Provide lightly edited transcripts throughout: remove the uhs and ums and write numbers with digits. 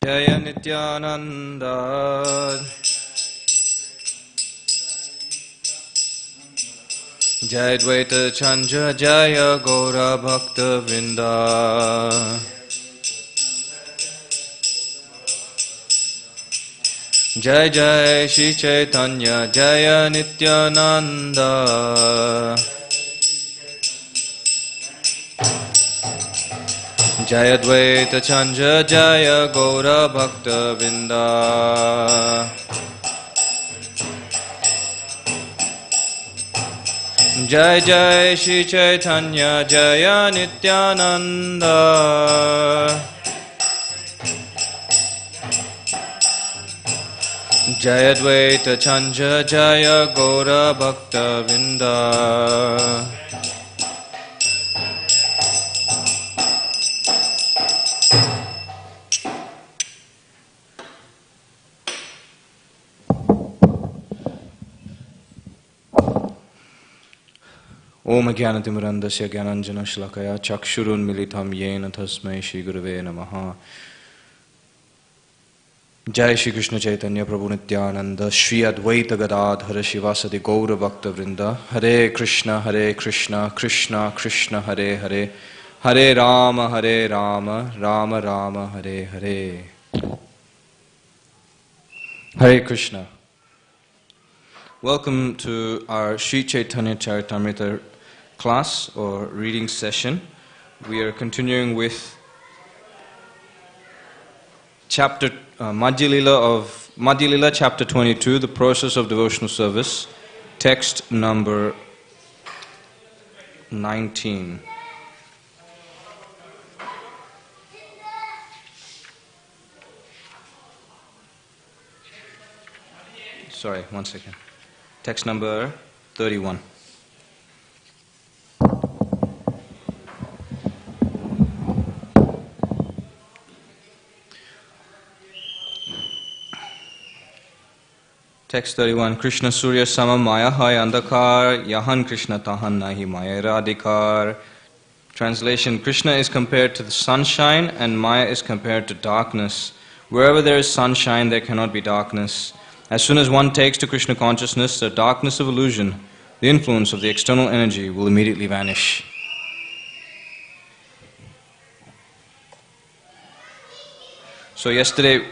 Jaya Nityananda Jai Dvaita Chandra Jaya Gaura Bhakta Vrinda Jai Jai Shri Caitanya Jaya Nityananda Jaya Dvaita Chandra Jaya Gaura Bhakta Vrinda Jai Jai Shri Caitanya Jaya Nityananda Jaya Dvaita Chandra Jaya Gaura Bhakta Vrinda Om Jnanatimurandasya Jnananjana Shlakaya Chakshurun Militam Yena Tasmai Shri Gurave Namaha Jai Shri Krishna Chaitanya Prabhu Nityananda Shri Advaita Gadadhara Shivasati Gaura Bhakta Vrinda Hare Krishna Krishna Krishna Hare Hare Hare Rama Rama Rama Hare Hare Hare Krishna. Welcome to our Sri Caitanya Caritamrta class or reading session. We are continuing with chapter Madhya Lila chapter 22, the process of devotional service, text number 19. Sorry, one second. Text number 31. Text 31. Krishna Surya Sama Maya Hai Andakar Yahan Krishna Tahan Nahi Maya Radhikar. Translation: Krishna is compared to the sunshine and Maya is compared to darkness. Wherever there is sunshine, there cannot be darkness. As soon as one takes to Krishna consciousness, the darkness of illusion, the influence of the external energy will immediately vanish. So yesterday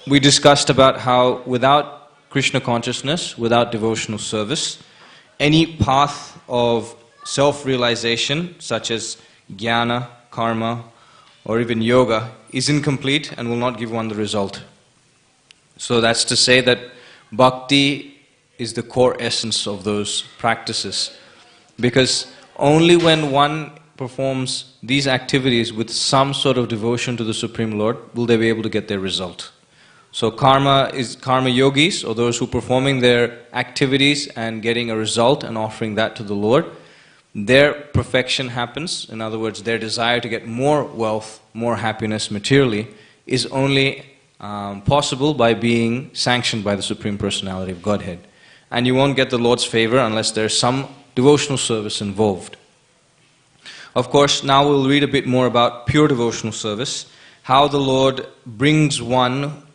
we discussed about how without Krishna consciousness, without devotional service, any path of self-realization such as jnana, karma, or even yoga is incomplete and will not give one the result. So that's to say that bhakti is the core essence of those practices. Because only when one performs these activities with some sort of devotion to the Supreme Lord will they be able to get their result. So karma yogis, or those who are performing their activities and getting a result and offering that to the Lord, their perfection happens. In other words, their desire to get more wealth, more happiness materially is only possible by being sanctioned by the Supreme Personality of Godhead. And you won't get the Lord's favor unless there's some devotional service involved. Of course, now we'll read a bit more about pure devotional service, how the Lord brings one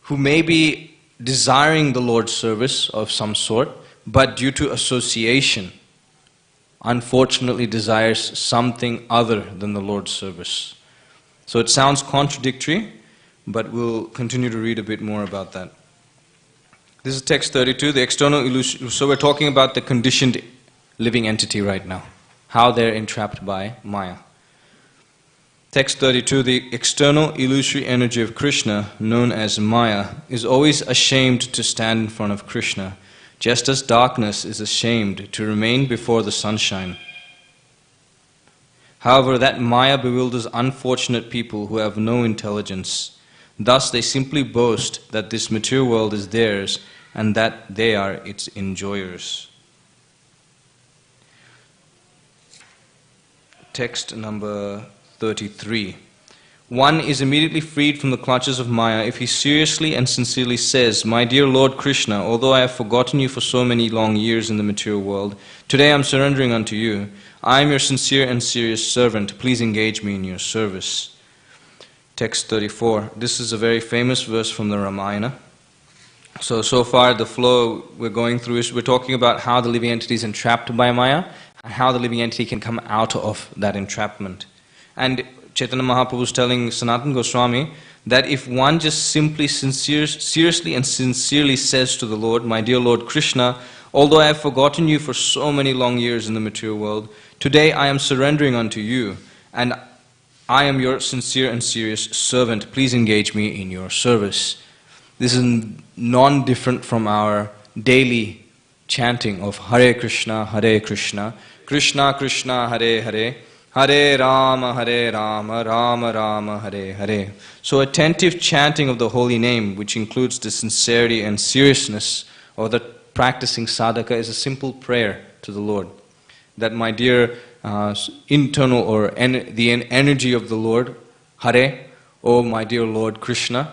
who may be desiring the Lord's service of some sort, but due to association, unfortunately desires something other than the Lord's service. So it sounds contradictory, but we'll continue to read a bit more about that. This is text 32, the external illusion. So we're talking about the conditioned living entity right now, how they're entrapped by Maya. Text 32, the external illusory energy of Krishna, known as Maya, is always ashamed to stand in front of Krishna, just as darkness is ashamed to remain before the sunshine. However, that Maya bewilders unfortunate people who have no intelligence. Thus, they simply boast that this material world is theirs and that they are its enjoyers. Text number 33. One is immediately freed from the clutches of Maya if he seriously and sincerely says, "My dear Lord Krishna, although I have forgotten you for so many long years in the material world, today I am surrendering unto you. I am your sincere and serious servant. Please engage me in your service." text 34. This is a very famous verse from the Ramayana. So far the flow we're going through is we're talking about how the living entity is entrapped by Maya and how the living entity can come out of that entrapment. And Chaitanya Mahaprabhu is telling Sanatana Goswami that if one just simply seriously and sincerely says to the Lord, "My dear Lord Krishna, although I have forgotten you for so many long years in the material world, today I am surrendering unto you, and I am your sincere and serious servant. Please engage me in your service." This is non-different from our daily chanting of Hare Krishna, Krishna Krishna, Hare Hare, Hare Rama, Rama Rama, Hare Hare. So attentive chanting of the holy name, which includes the sincerity and seriousness of the practicing sadhaka, is a simple prayer to the Lord. That my dear internal or the energy of the Lord, Hare, oh my dear Lord Krishna,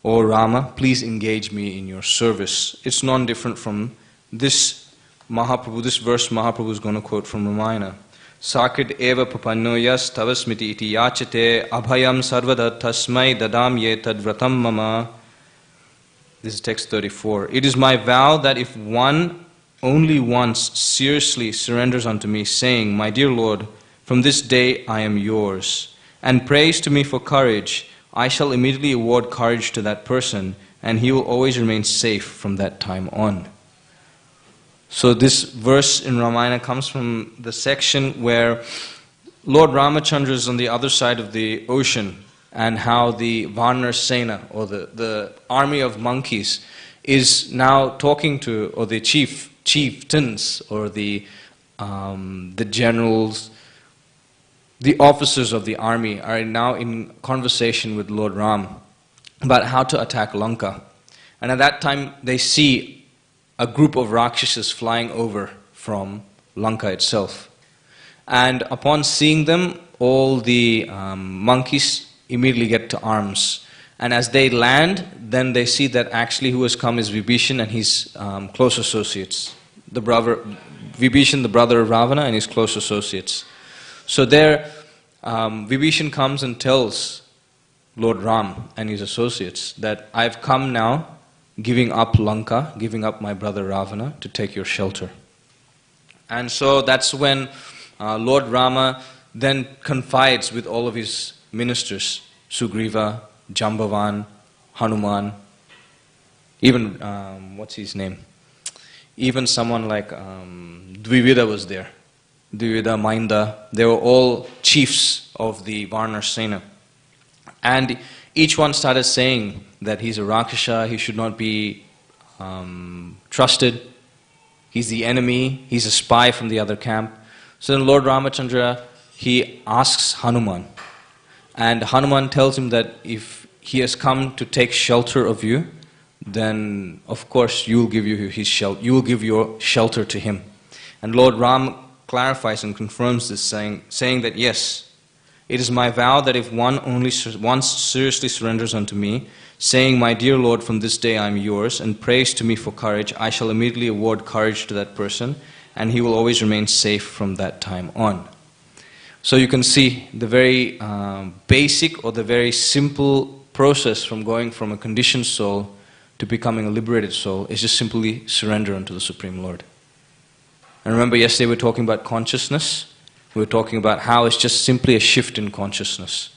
O Rama, please engage me in your service. It's non-different from this Mahaprabhu, this verse Mahaprabhu is going to quote from Ramayana. Sakrit eva papannoyas tavasmiti iti yachate abhayam sarvada tasmai dadam ye tadvratam mama. This is text 34. It is my vow that if one only once seriously surrenders unto me, saying, "My dear Lord, from this day I am yours," and prays to me for courage, I shall immediately award courage to that person, and he will always remain safe from that time on. So this verse in Ramayana comes from the section where Lord Ramachandra is on the other side of the ocean, and how the Varna Sena, or the army of monkeys, is now talking to, or the chieftains, or the generals, the officers of the army are now in conversation with Lord Ram about how to attack Lanka. And at that time they see a group of Rakshasas flying over from Lanka itself. And upon seeing them, all the monkeys immediately get to arms. And as they land, then they see that actually who has come is Vibhishan and his close associates. Vibhishan, the brother of Ravana, and his close associates. So there, Vibhishan comes and tells Lord Ram and his associates that I've come now, giving up Lanka, giving up my brother Ravana to take your shelter. And so that's when Lord Rama then confides with all of his ministers, Sugriva, Jambavan, Hanuman, even, what's his name? Even someone like Dvivida was there. Dvivida, Mainda, they were all chiefs of the Varna Sena. And each one started saying that he's a Rakshasa, he should not be trusted, he's the enemy, he's a spy from the other camp. So then Lord Ramachandra, he asks Hanuman. And Hanuman tells him that if he has come to take shelter of you, then of course you will give your shelter to him. And Lord Ram clarifies and confirms this, saying that yes, it is my vow that if one only once seriously surrenders unto me, saying, "My dear Lord, from this day I am yours," and prays to me for courage, I shall immediately award courage to that person, and he will always remain safe from that time on. So you can see the very basic or the very simple process from going from a conditioned soul to becoming a liberated soul is just simply surrender unto the Supreme Lord. And remember, yesterday we were talking about consciousness. We were talking about how it's just simply a shift in consciousness.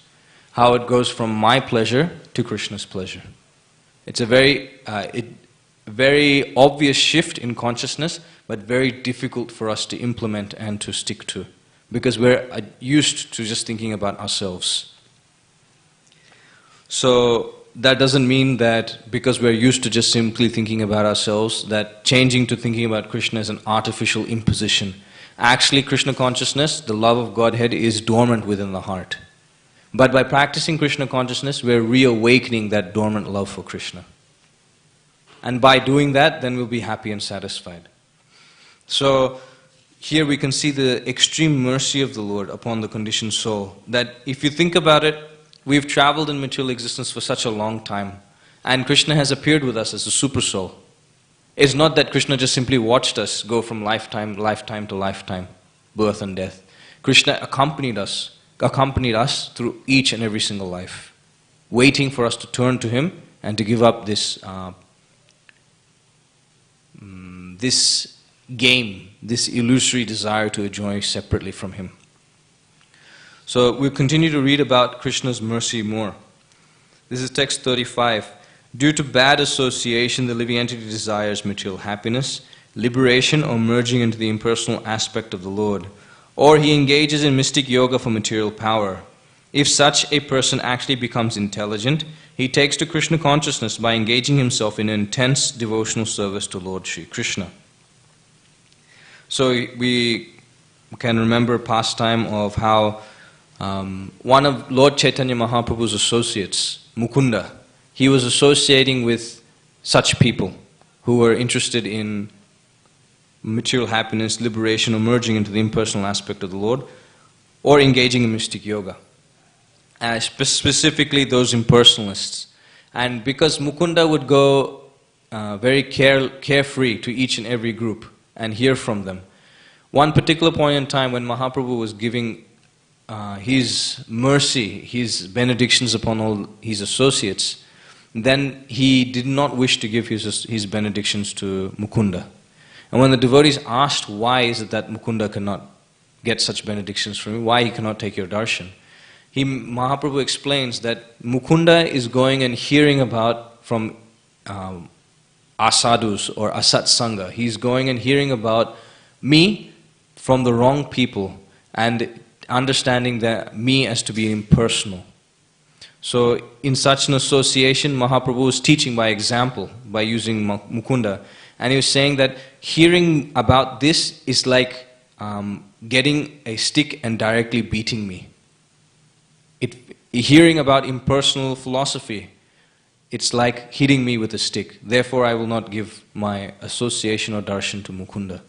How it goes from my pleasure to Krishna's pleasure. It's a very obvious shift in consciousness, but very difficult for us to implement and to stick to. Because we're used to just thinking about ourselves. So that doesn't mean that because we're used to just simply thinking about ourselves, that changing to thinking about Krishna is an artificial imposition. Actually, Krishna consciousness, the love of Godhead, is dormant within the heart. But by practicing Krishna consciousness, we're reawakening that dormant love for Krishna. And by doing that, then we'll be happy and satisfied. So here we can see the extreme mercy of the Lord upon the conditioned soul. That if you think about it, we've traveled in material existence for such a long time, and Krishna has appeared with us as a super soul. It's not that Krishna just simply watched us go from lifetime to lifetime, birth and death. Krishna accompanied us through each and every single life. waiting for us to turn to Him and to give up this this game, this illusory desire to enjoy separately from Him. So we'll continue to read about Krishna's mercy more. This is text 35. Due to bad association, the living entity desires material happiness, liberation, or merging into the impersonal aspect of the Lord. Or he engages in mystic yoga for material power. If such a person actually becomes intelligent, he takes to Krishna consciousness by engaging himself in intense devotional service to Lord Sri Krishna. So we can remember a pastime of how one of Lord Chaitanya Mahaprabhu's associates, Mukunda, he was associating with such people who were interested in material happiness, liberation, or merging into the impersonal aspect of the Lord, or engaging in mystic yoga. Specifically those impersonalists. And because Mukunda would go very carefree to each and every group and hear from them. One particular point in time when Mahaprabhu was giving his mercy, his benedictions upon all his associates, then he did not wish to give his benedictions to Mukunda. And when the devotees asked why is it that Mukunda cannot get such benedictions from you, why he cannot take your darshan, Mahaprabhu explains that Mukunda is going and hearing about from asadhus or asat sangha. He's going and hearing about me from the wrong people and understanding that me as to be impersonal. So in such an association, Mahaprabhu was teaching by example, by using Mukunda. And he was saying that hearing about this is like getting a stick and directly beating me. Hearing about impersonal philosophy, it's like hitting me with a stick. Therefore, I will not give my association or darshan to Mukunda.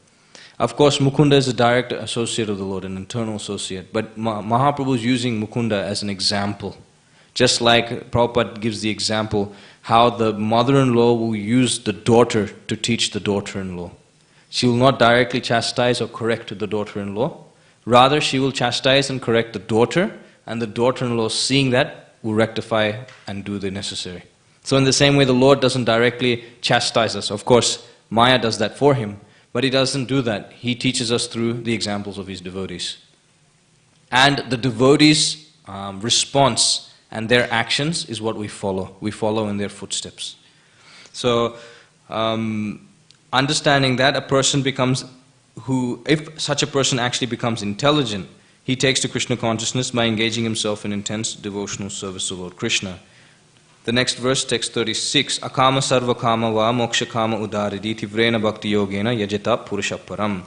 Of course, Mukunda is a direct associate of the Lord, an internal associate. But Mahaprabhu is using Mukunda as an example. Just like Prabhupada gives the example how the mother-in-law will use the daughter to teach the daughter-in-law. She will not directly chastise or correct the daughter-in-law. Rather, she will chastise and correct the daughter, and the daughter-in-law, seeing that, will rectify and do the necessary. So in the same way, the Lord doesn't directly chastise us. Of course, Maya does that for Him, but He doesn't do that. He teaches us through the examples of His devotees. And the devotees' response and their actions is what we follow. We follow in their footsteps. So, understanding that a person becomes if such a person actually becomes intelligent, he takes to Krishna consciousness by engaging himself in intense devotional service to Lord Krishna. The next verse, text 36, Akama sarva kama va moksha kama udaridi tivrena bhakti yogena yajata purushaparam.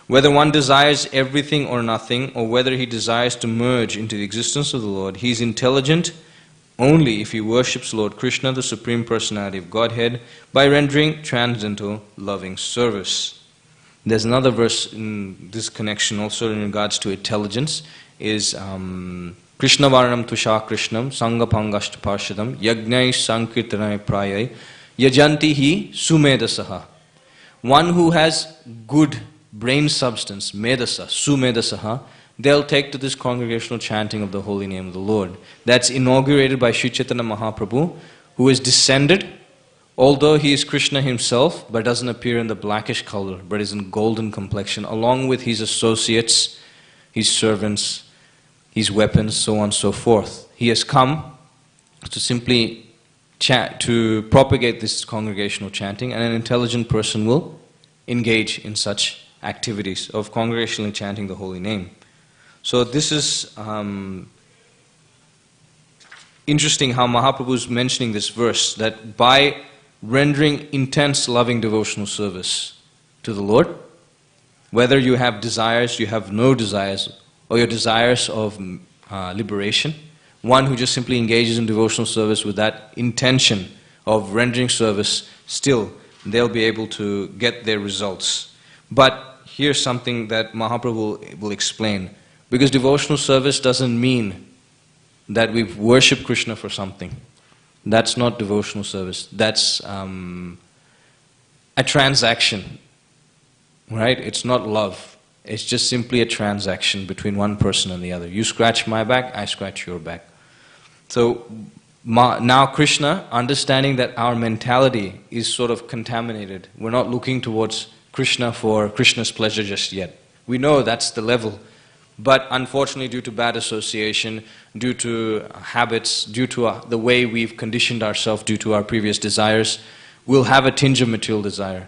Whether one desires everything or nothing, or whether he desires to merge into the existence of the Lord, he is intelligent only if he worships Lord Krishna, the Supreme Personality of Godhead, by rendering transcendental loving service. There's another verse in this connection also in regards to intelligence, is Krishna Varnam Tusha Krishnam Sangha Pangashta Parshadam Yagnai Sankirtanai Prayai Yajanti Hi Sumedasaha. One who has good brain substance, Medasa, Sumedasaha, they'll take to this congregational chanting of the holy name of the Lord. That's inaugurated by Sri Chaitanya Mahaprabhu, who is descended, although he is Krishna himself, but doesn't appear in the blackish color, but is in golden complexion, along with his associates, his servants, his weapons, so on and so forth. He has come to simply to propagate this congregational chanting, and an intelligent person will engage in such activities of congregationally chanting the holy name. So this is interesting how Mahaprabhu is mentioning this verse, that by rendering intense loving devotional service to the Lord, whether you have desires, you have no desires, or your desires of liberation, one who just simply engages in devotional service with that intention of rendering service, still they'll be able to get their results. But here's something that Mahaprabhu will explain. Because devotional service doesn't mean that we worship Krishna for something. That's not devotional service. That's a transaction, right? It's not love. It's just simply a transaction between one person and the other. You scratch my back, I scratch your back. So Now Krishna, understanding that our mentality is sort of contaminated, we're not looking towards Krishna for Krishna's pleasure just yet. We know that's the level, but unfortunately due to bad association, due to habits, due to the way we've conditioned ourselves due to our previous desires, we'll have a tinge of material desire.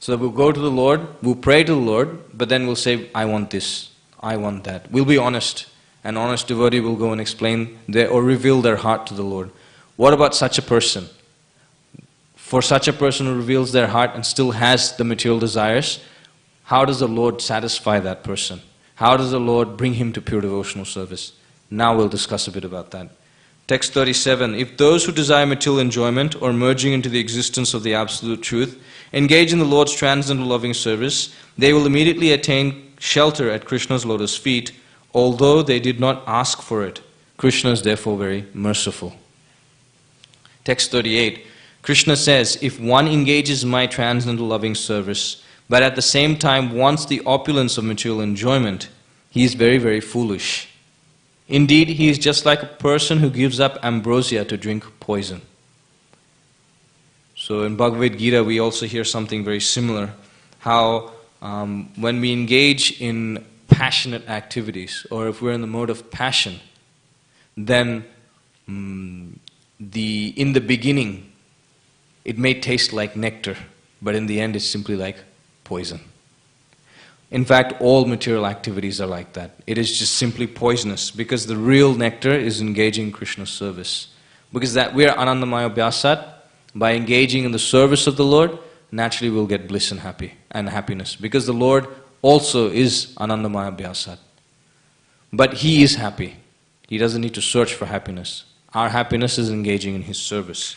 So that we'll go to the Lord, we'll pray to the Lord, but then we'll say, I want this, I want that. We'll be honest. An honest devotee will go and explain or reveal their heart to the Lord. What about such a person? For such a person who reveals their heart and still has the material desires, how does the Lord satisfy that person? How does the Lord bring him to pure devotional service? Now we'll discuss a bit about that. Text 37, if those who desire material enjoyment or merging into the existence of the absolute truth engage in the Lord's transcendental loving service, they will immediately attain shelter at Krishna's lotus feet, although they did not ask for it. Krishna is therefore very merciful. Text 38, Krishna says, if one engages in my transcendental loving service, but at the same time wants the opulence of material enjoyment, he is very, very foolish. Indeed, he is just like a person who gives up ambrosia to drink poison. So in Bhagavad Gita, we also hear something very similar, how when we engage in passionate activities, or if we're in the mode of passion, then in the beginning, it may taste like nectar, but in the end it's simply like poison. In fact, all material activities are like that. It is just simply poisonous, because the real nectar is engaging in Krishna's service. Because that we are Anandamaya Bhyasat, by engaging in the service of the Lord, naturally we'll get bliss and happiness. Because the Lord also is Anandamaya Bhyasat. But He is happy. He doesn't need to search for happiness. Our happiness is engaging in His service.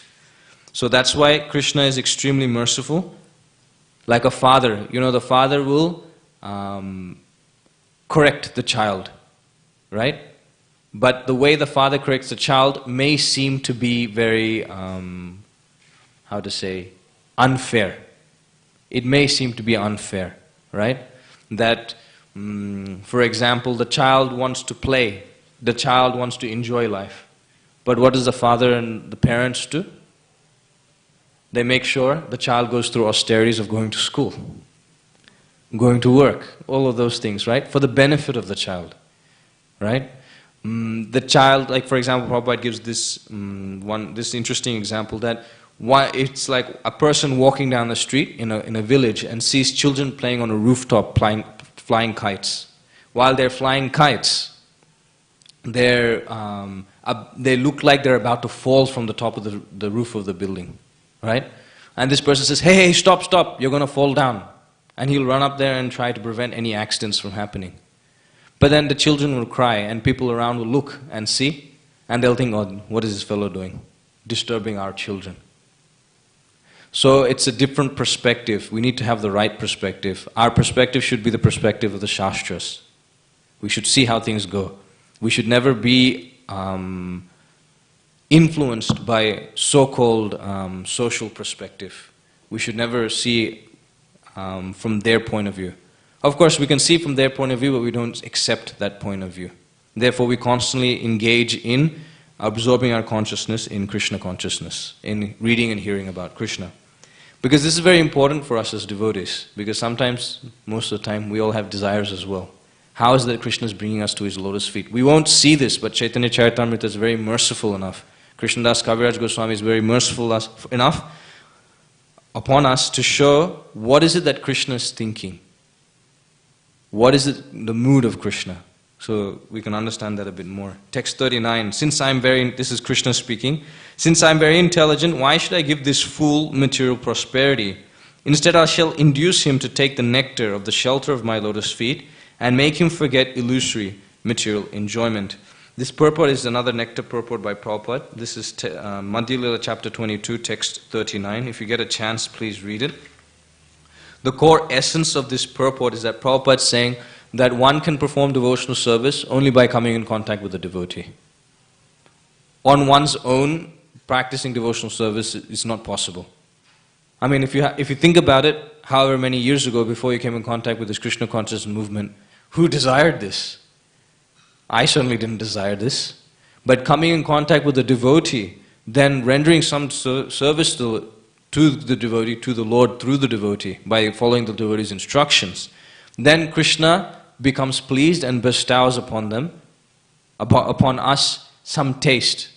So that's why Krishna is extremely merciful. Like a father, the father will correct the child, right? But the way the father corrects the child may seem to be very, unfair. It may seem to be unfair, right? That, for example, the child wants to play, the child wants to enjoy life. But what does the father and the parents do? They make sure the child goes through austerities of going to school, going to work, all of those things, right? For the benefit of the child, right? The child, like for example, Prabhupada gives this interesting example that it's like a person walking down the street in a village and sees children playing on a rooftop flying kites. While they're flying kites, they look like they're about to fall from the top of the roof of the building, right? And this person says, hey, stop, you're going to fall down. And he'll run up there and try to prevent any accidents from happening. But then the children will cry and people around will look and see, and they'll think, oh, what is this fellow doing? Disturbing our children. So it's a different perspective. We need to have the right perspective. Our perspective should be the perspective of the Shastras. We should see how things go. We should never be influenced by so-called social perspective. We should never see from their point of view. Of course, we can see from their point of view, but we don't accept that point of view. Therefore, we constantly engage in absorbing our consciousness in Krishna consciousness, in reading and hearing about Krishna. Because this is very important for us as devotees, because sometimes, most of the time, we all have desires as well. How is it that Krishna is bringing us to His lotus feet? We won't see this, but Caitanya Caritamrta is very merciful enough. Krishnadas Kaviraj Goswami is very merciful enough upon us to show what is it that Krishna is thinking. What is it, the mood of Krishna? So we can understand that a bit more. Text 39, this is Krishna speaking, since I am very intelligent, why should I give this fool material prosperity? Instead I shall induce him to take the nectar of the shelter of my lotus feet and make him forget illusory material enjoyment. This purport is another nectar purport by Prabhupada. This is Madhya Lila chapter 22, text 39. If you get a chance, please read it. The core essence of this purport is that Prabhupada is saying that one can perform devotional service only by coming in contact with the devotee. On one's own, practicing devotional service is not possible. I mean, if you think about it, however many years ago, before you came in contact with this Krishna consciousness movement, who desired this? I certainly didn't desire this. But coming in contact with a devotee then rendering some service to the devotee, to the Lord through the devotee, by following the devotee's instructions, then Krishna becomes pleased and bestows upon us some taste,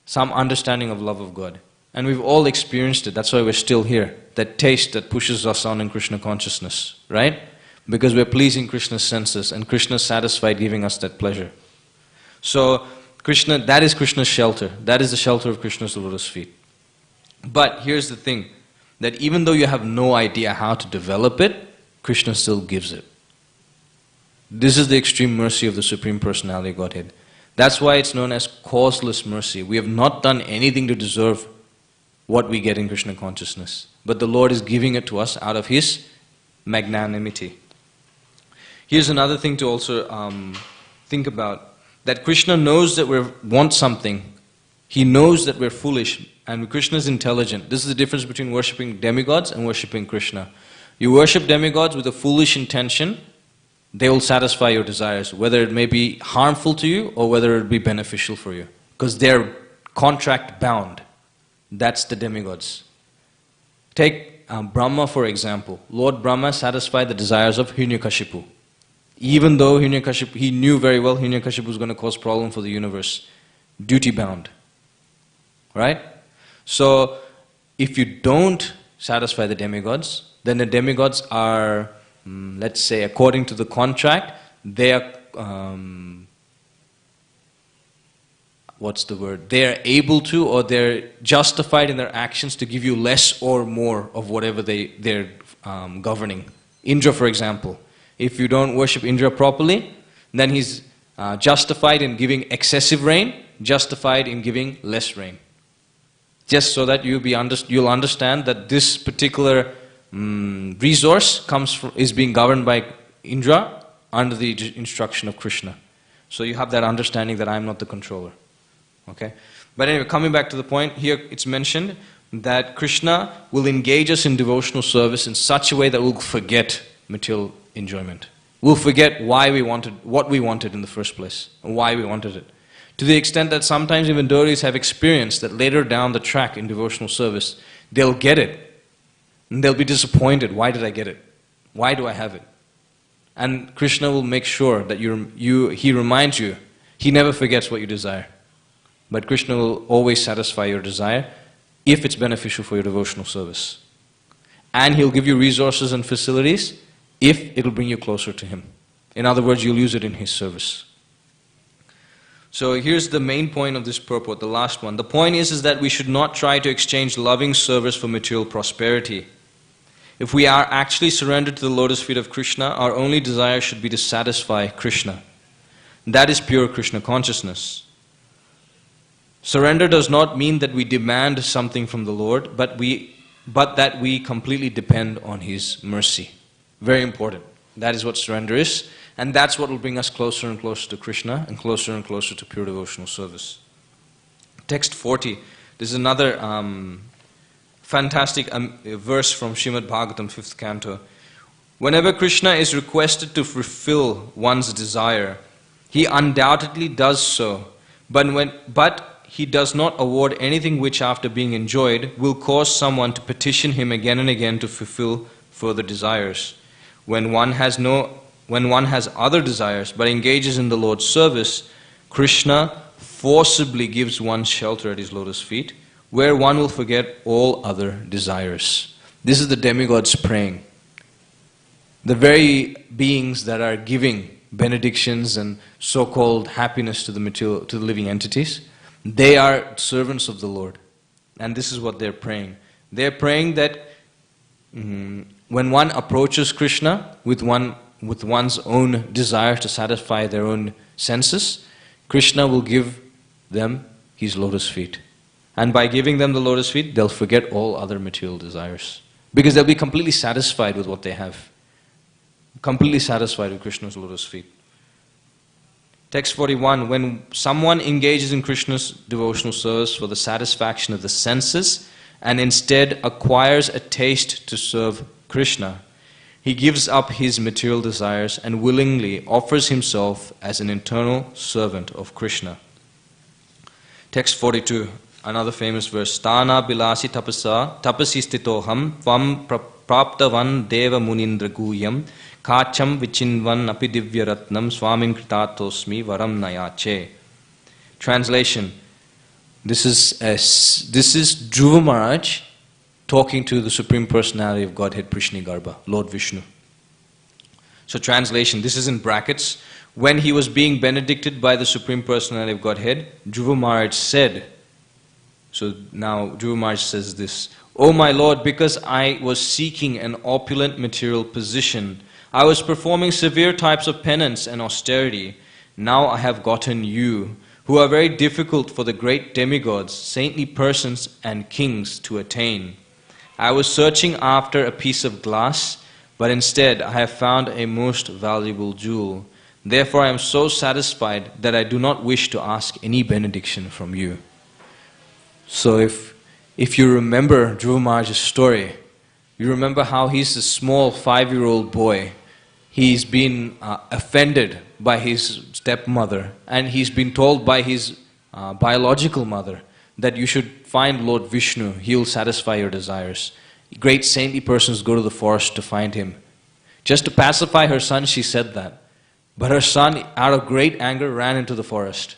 some understanding of love of God. And we've all experienced it. That's why we're still here. That taste that pushes us on in Krishna consciousness, right? Because we're pleasing Krishna's senses, and Krishna is satisfied giving us that pleasure. So Krishna, that is Krishna's shelter. That is the shelter of Krishna's lotus feet. But here's the thing, that even though you have no idea how to develop it, Krishna still gives it. This is the extreme mercy of the Supreme Personality of Godhead. That's why it's known as Causeless Mercy. We have not done anything to deserve what we get in Krishna consciousness. But the Lord is giving it to us out of His magnanimity. Here's another thing to also think about. That Krishna knows that we want something. He knows that we're foolish, and Krishna is intelligent. This is the difference between worshipping demigods and worshipping Krishna. You worship demigods with a foolish intention, they will satisfy your desires, whether it may be harmful to you or whether it be beneficial for you. Because they're contract bound. That's the demigods. Take Brahma for example. Lord Brahma satisfied the desires of Hiranyakashipu. Even though Hiranyakashipu, he knew very well Hiranyakashipu was going to cause problem for the universe. Duty bound. Right? So, if you don't satisfy the demigods, then the demigods are, let's say, according to the contract, they are, they are able to, or they're justified in their actions to give you less or more of whatever they're governing. Indra, for example. If you don't worship Indra properly, then he's justified in giving excessive rain, justified in giving less rain. Just so that you'll understand that this particular resource is being governed by Indra under the instruction of Krishna. So you have that understanding that I'm not the controller. Okay? But anyway, coming back to the point, here it's mentioned that Krishna will engage us in devotional service in such a way that we'll forget material enjoyment. We'll forget why we wanted, what we wanted in the first place, and why we wanted it. To the extent that sometimes even devotees have experienced that later down the track in devotional service, they'll get it. And they'll be disappointed. Why did I get it? Why do I have it? And Krishna will make sure that He reminds you. He never forgets what you desire. But Krishna will always satisfy your desire if it's beneficial for your devotional service. And He'll give you resources and facilities if it'll bring you closer to Him. In other words, you'll use it in His service. So here's the main point of this purport, the last one. The point is that we should not try to exchange loving service for material prosperity. If we are actually surrendered to the lotus feet of Krishna, our only desire should be to satisfy Krishna. That is pure Krishna consciousness. Surrender does not mean that we demand something from the Lord, but that we completely depend on His mercy. Very important. That is what surrender is. And that's what will bring us closer and closer to Krishna and closer to pure devotional service. Text 40. This is another fantastic verse from Srimad Bhagavatam, 5th canto. Whenever Krishna is requested to fulfill one's desire, He undoubtedly does so. But He does not award anything which, after being enjoyed, will cause someone to petition Him again and again to fulfill further desires. When one has other desires but engages in the Lord's service, Krishna forcibly gives one shelter at His lotus feet, where one will forget all other desires. This is the demigods praying. The very beings that are giving benedictions and so-called happiness to the living entities, they are servants of the Lord. And this is what they're praying. They're praying that when one approaches Krishna with one's own desire to satisfy their own senses, Krishna will give them His lotus feet. And by giving them the lotus feet, they'll forget all other material desires. Because they'll be completely satisfied with what they have. Completely satisfied with Krishna's lotus feet. Text 41, when someone engages in Krishna's devotional service for the satisfaction of the senses, and instead acquires a taste to serve Krishna, he gives up his material desires and willingly offers himself as an eternal servant of Krishna. Text 42. another famous verse, Stana bilasi tapasa, tapasi stitoham, tvam praptavan deva munindra guyam, kacham vichinvan api divyaratnam, swamim kritatosmi varam nayache. Translation. This is Dhruva Maharaj talking to the Supreme Personality of Godhead, Prishnigarbha, Lord Vishnu. So translation, this is in brackets. When he was being benedicted by the Supreme Personality of Godhead, Dhruva Maharaj said, so now Dhruva Maharaj says this, "O my Lord, because I was seeking an opulent material position, I was performing severe types of penance and austerity. Now I have gotten you, who are very difficult for the great demigods, saintly persons and kings to attain. I was searching after a piece of glass, but instead I have found a most valuable jewel. Therefore I am so satisfied that I do not wish to ask any benediction from you." So if you remember Dhruva Maharaj's story, you remember how he's a small 5-year-old boy. He's been offended by his stepmother, and he's been told by his biological mother that you should find Lord Vishnu, he'll satisfy your desires. Great saintly persons go to the forest to find him. Just to pacify her son, she said that. But her son, out of great anger, ran into the forest.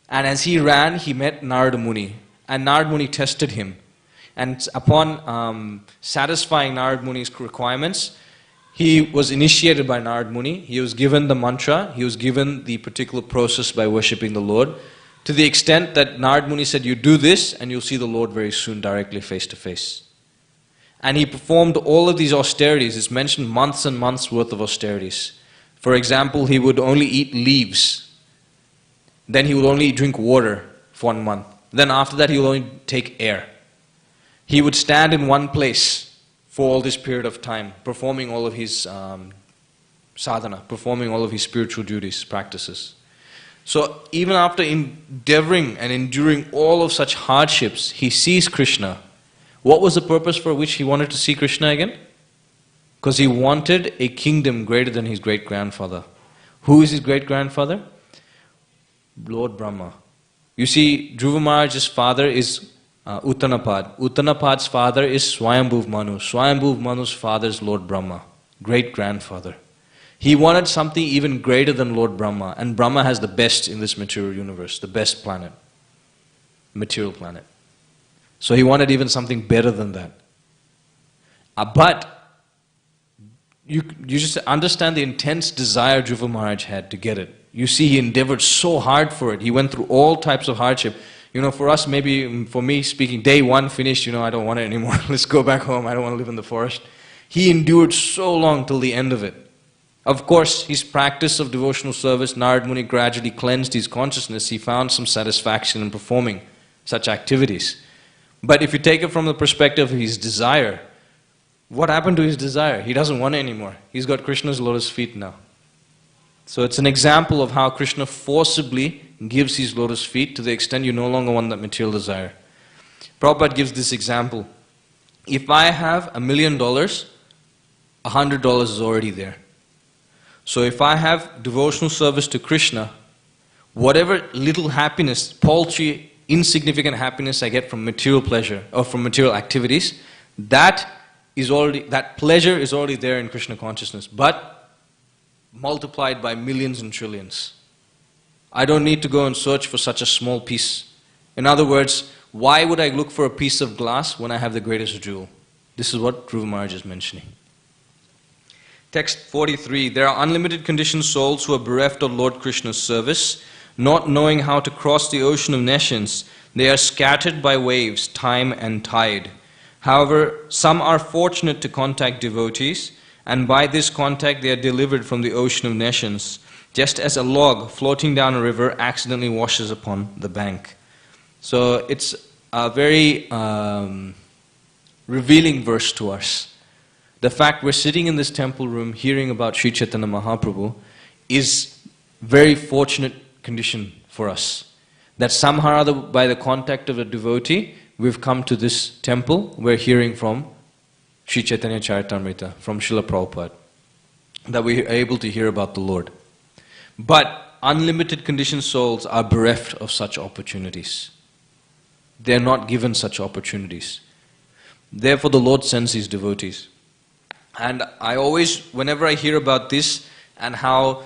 And as he ran, he met Narada Muni. And Narada Muni tested him. And upon satisfying Narada Muni's requirements, he was initiated by Narada Muni. He was given the mantra. He was given the particular process by worshipping the Lord, to the extent that Narada Muni said, "You do this and you'll see the Lord very soon, directly face to face." And he performed all of these austerities. It's mentioned months and months worth of austerities. For example, he would only eat leaves. Then he would only drink water for 1 month. Then after that he would only take air. He would stand in one place for all this period of time, performing all of his sadhana, performing all of his spiritual duties, practices. So even after endeavoring and enduring all of such hardships, he sees Krishna. What was the purpose for which he wanted to see Krishna again? Because he wanted a kingdom greater than his great-grandfather. Who is his great-grandfather? Lord Brahma. You see, Dhruva Maharaj's father is Uttanapad. Uttanapad's father is Swayambhuv Manu. Swayambhuv Manu's father is Lord Brahma, great-grandfather. He wanted something even greater than Lord Brahma, and Brahma has the best in this material universe, the best planet, material planet. So he wanted even something better than that. But you just understand the intense desire Dhruva Maharaj had to get it. You see, he endeavored so hard for it. He went through all types of hardship. For us, maybe, for me speaking, day 1 finished, I don't want it anymore. Let's go back home. I don't want to live in the forest. He endured so long till the end of it. Of course, his practice of devotional service, Narada Muni gradually cleansed his consciousness. He found some satisfaction in performing such activities. But if you take it from the perspective of his desire, what happened to his desire? He doesn't want it anymore. He's got Krishna's lotus feet now. So it's an example of how Krishna forcibly gives his lotus feet to the extent you no longer want that material desire. Prabhupada gives this example. If I have $1 million, $100 is already there. So if I have devotional service to Krishna, whatever little happiness, paltry, insignificant happiness I get from material pleasure or from material activities, that pleasure is already there in Krishna consciousness, but multiplied by millions and trillions. I don't need to go and search for such a small piece. In other words, why would I look for a piece of glass when I have the greatest jewel? This is what Dhruva Maharaj is mentioning. Text 43, there are unlimited conditioned souls who are bereft of Lord Krishna's service, not knowing how to cross the ocean of nescience. They are scattered by waves, time and tide. However, some are fortunate to contact devotees, and by this contact they are delivered from the ocean of nescience, just as a log floating down a river accidentally washes upon the bank. So it's a very revealing verse to us. The fact we're sitting in this temple room hearing about Sri Chaitanya Mahaprabhu is very fortunate condition for us. That somehow or other, by the contact of a devotee, we've come to this temple, we're hearing from Sri Caitanya Caritamrta, from Srila Prabhupada, that we are able to hear about the Lord. But unlimited conditioned souls are bereft of such opportunities. They are not given such opportunities. Therefore the Lord sends these devotees. And I always, whenever I hear about this and how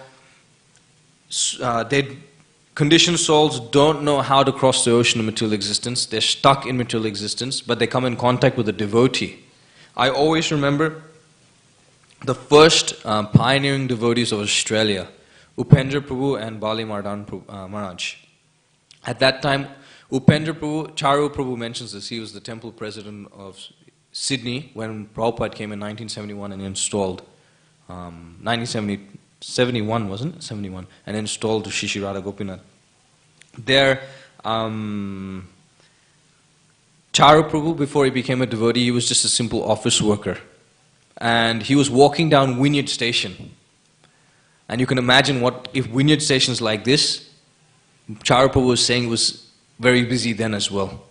conditioned souls don't know how to cross the ocean of material existence, they're stuck in material existence, but they come in contact with a devotee. I always remember the first pioneering devotees of Australia, Upendra Prabhu and Bali Mardan Maharaj. At that time, Upendra Prabhu, Charu Prabhu mentions this, he was the temple president of Sydney when Prabhupada came in 1971 and installed, 1971 wasn't it? 71, and installed Shishi Radha Gopinath. There, Charu Prabhu, before he became a devotee, he was just a simple office worker. And he was walking down Wynyard Station. And you can imagine what, if Wynyard Station's like this, Charu Prabhu was saying was very busy then as well.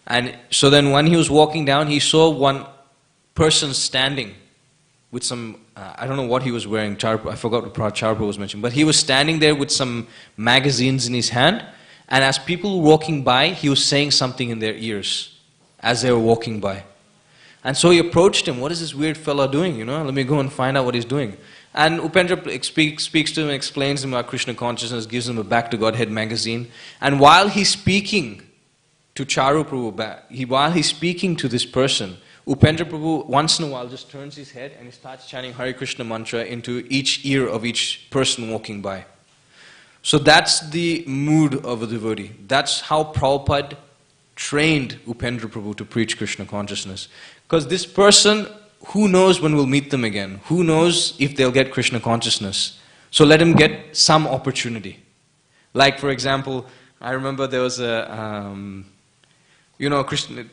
And so then when he was walking down, he saw one person standing with some, I don't know what he was wearing, I forgot what Charu Prabhu was mentioning, but he was standing there with some magazines in his hand, and as people were walking by, he was saying something in their ears as they were walking by. And so he approached him, what is this weird fellow doing, let me go and find out what he's doing. And Upendra speaks to him and explains to him about Krishna consciousness, gives him a Back to Godhead magazine. And while he's speaking to Charu Prabhu, while he's speaking to this person, Upendra Prabhu once in a while just turns his head and he starts chanting Hare Krishna mantra into each ear of each person walking by. So that's the mood of a devotee. That's how Prabhupada trained Upendra Prabhu to preach Krishna consciousness. Because this person, who knows when we'll meet them again? Who knows if they'll get Krishna consciousness? So let him get some opportunity. Like for example, I remember there was a, Krishna,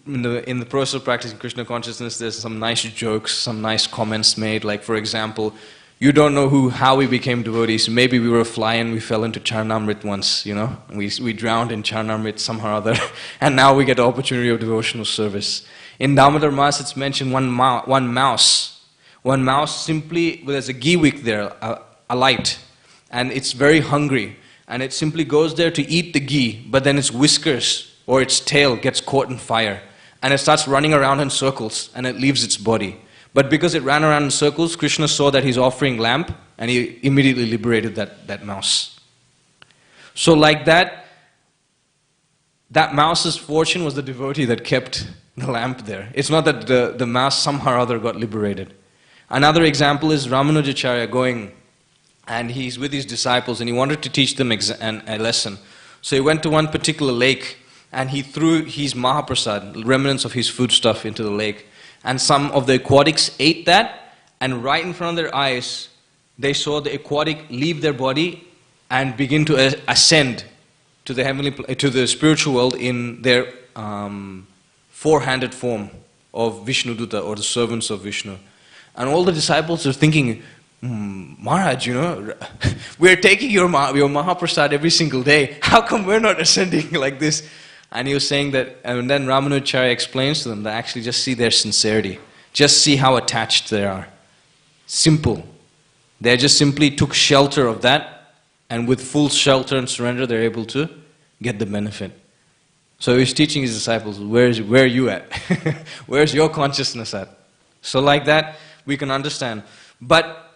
in the process of practicing Krishna consciousness, there's some nice jokes, some nice comments made. Like for example, you don't know how we became devotees. Maybe we were a fly and we fell into Charnamrit once, We drowned in Charnamrit somehow or other. And now we get the opportunity of devotional service. In Damodar Mas, it's mentioned one mouse. One mouse simply, there's a ghee wick there, a light. And it's very hungry. And it simply goes there to eat the ghee, but then its whiskers or its tail gets caught in fire. And it starts running around in circles and it leaves its body. But because it ran around in circles, Krishna saw that he's offering lamp and he immediately liberated that mouse. So like that mouse's fortune was the devotee that kept the lamp there. It's not that the mouse somehow or other got liberated. Another example is Ramanujacharya going and he's with his disciples and he wanted to teach them a lesson. So he went to one particular lake and he threw his Mahaprasad, remnants of his foodstuff, into the lake. And some of the aquatics ate that, and right in front of their eyes, they saw the aquatic leave their body and begin to ascend to the spiritual world in their four-handed form of Vishnu Duta, or the servants of Vishnu. And all the disciples are thinking, Maharaj, we're taking your Mahaprasad every single day. How come we're not ascending like this? And he was saying that, and then Ramanujacharya explains to them that actually just see their sincerity. Just see how attached they are. Simple. They just simply took shelter of that, and with full shelter and surrender, they're able to get the benefit. So he's teaching his disciples, where are you at? Where's your consciousness at? So like that, we can understand. But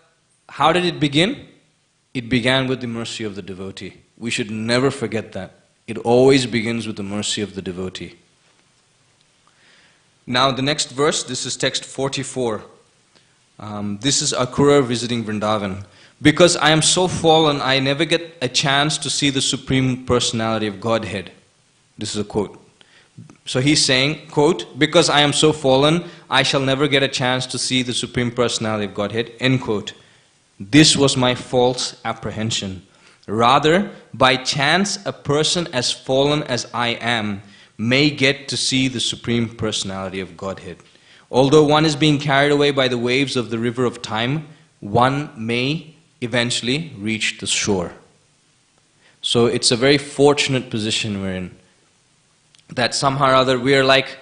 how did it begin? It began with the mercy of the devotee. We should never forget that. It always begins with the mercy of the devotee. Now the next verse, this is text 44. This is Akrura visiting Vrindavan. Because I am so fallen, I never get a chance to see the Supreme Personality of Godhead. This is a quote. So he's saying, quote, because I am so fallen, I shall never get a chance to see the Supreme Personality of Godhead, end quote. This was my false apprehension. Rather, by chance, a person as fallen as I am may get to see the Supreme Personality of Godhead. Although one is being carried away by the waves of the river of time, one may eventually reach the shore. So it's a very fortunate position we're in. That somehow or other we are like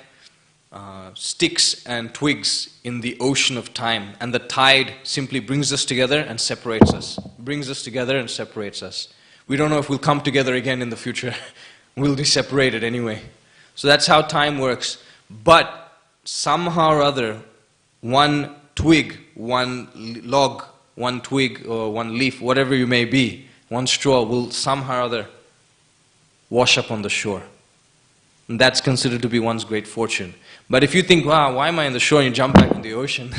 sticks and twigs in the ocean of time, and the tide simply brings us together and separates us. Brings us together and separates us. We don't know if we'll come together again in the future. We'll be separated anyway. So that's how time works. But somehow or other, one twig, one log, one twig or one leaf, whatever you may be, one straw will somehow or other wash up on the shore. And that's considered to be one's great fortune. But if you think, wow, why am I on the shore, and you jump back in the ocean,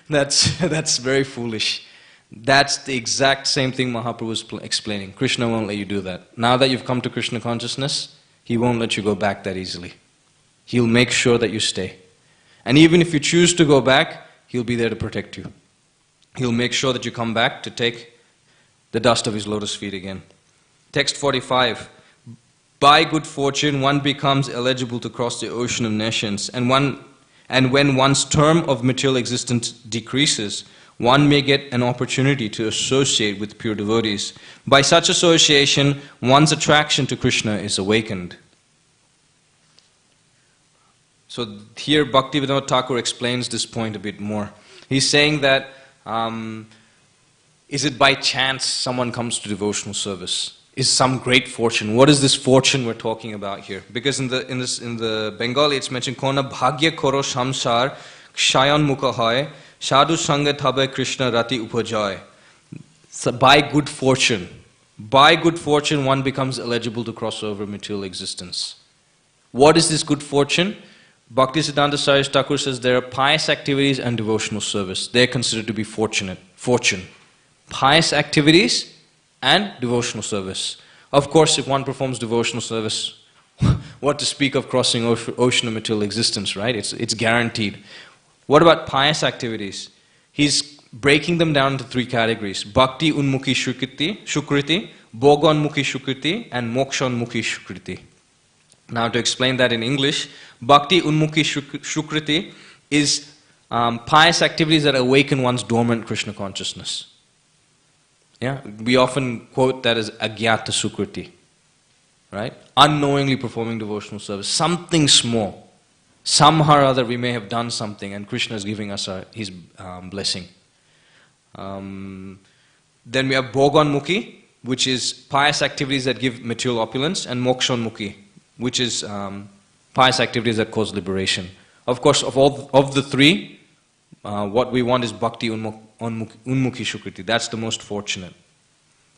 that's very foolish. That's the exact same thing Mahaprabhu was explaining. Krishna won't let you do that. Now that you've come to Krishna consciousness, he won't let you go back that easily. He'll make sure that you stay. And even if you choose to go back, he'll be there to protect you. He'll make sure that you come back to take the dust of his lotus feet again. Text 45. By good fortune, one becomes eligible to cross the ocean of nescience, and when one's term of material existence decreases, one may get an opportunity to associate with pure devotees. By such association, one's attraction to Krishna is awakened. So here Bhaktivinoda Thakur explains this point a bit more. He's saying that, is it by chance someone comes to devotional service? Is some great fortune? What is this fortune we're talking about here? Because in the Bengali it's mentioned, Kona bhagya koro samsar kshayan mukha hoy sadhu sangha thabe Krishna rati upajay. So by good fortune one becomes eligible to cross over material existence. What is this good fortune? Bhaktisiddhanta Saraswati Thakur says there are pious activities and devotional service. They are considered to be fortune. Pious activities and devotional service. Of course, if one performs devotional service, what to speak of crossing ocean of material existence, right? It's guaranteed. What about pious activities? He's breaking them down into three categories. Bhakti unmukhi shukriti, bhoga unmukhi shukriti, and moksha unmukhi shukriti. Now to explain that in English, Bhakti unmukhi shukriti is pious activities that awaken one's dormant Krishna consciousness. Yeah, we often quote that as agyata sukriti, right? Unknowingly performing devotional service, something small. Somehow or other we may have done something and Krishna is giving us his blessing. Then we have bhoganmukhi, which is pious activities that give material opulence, and mokshanmukhi, which is pious activities that cause liberation. Of course, of the three, what we want is bhakti unmukhi shukriti. That's the most fortunate.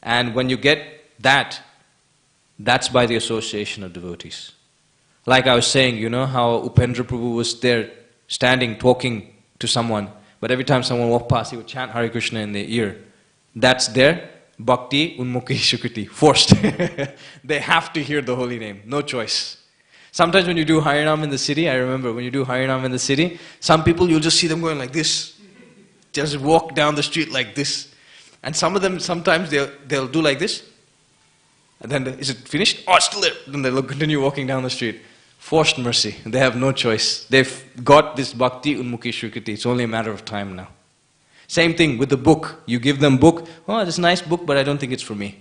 And when you get that, that's by the association of devotees. Like I was saying, you know how Upendra Prabhu was there, standing, talking to someone, but every time someone walked past, he would chant Hare Krishna in their ear. That's their bhakti unmukhi shukriti, forced. They have to hear the holy name, no choice. Sometimes when you do Harinam in the city, I remember when you do Harinam in the city, some people you'll just see them going like this. Just walk down the street like this. And some of them, sometimes they'll do like this. And then, is it finished? Oh, it's still there. Then they'll continue walking down the street. Forced mercy. They have no choice. They've got this bhakti unmukhi shukriti. It's only a matter of time now. Same thing with the book. You give them book. Oh, it's a nice book, but I don't think it's for me.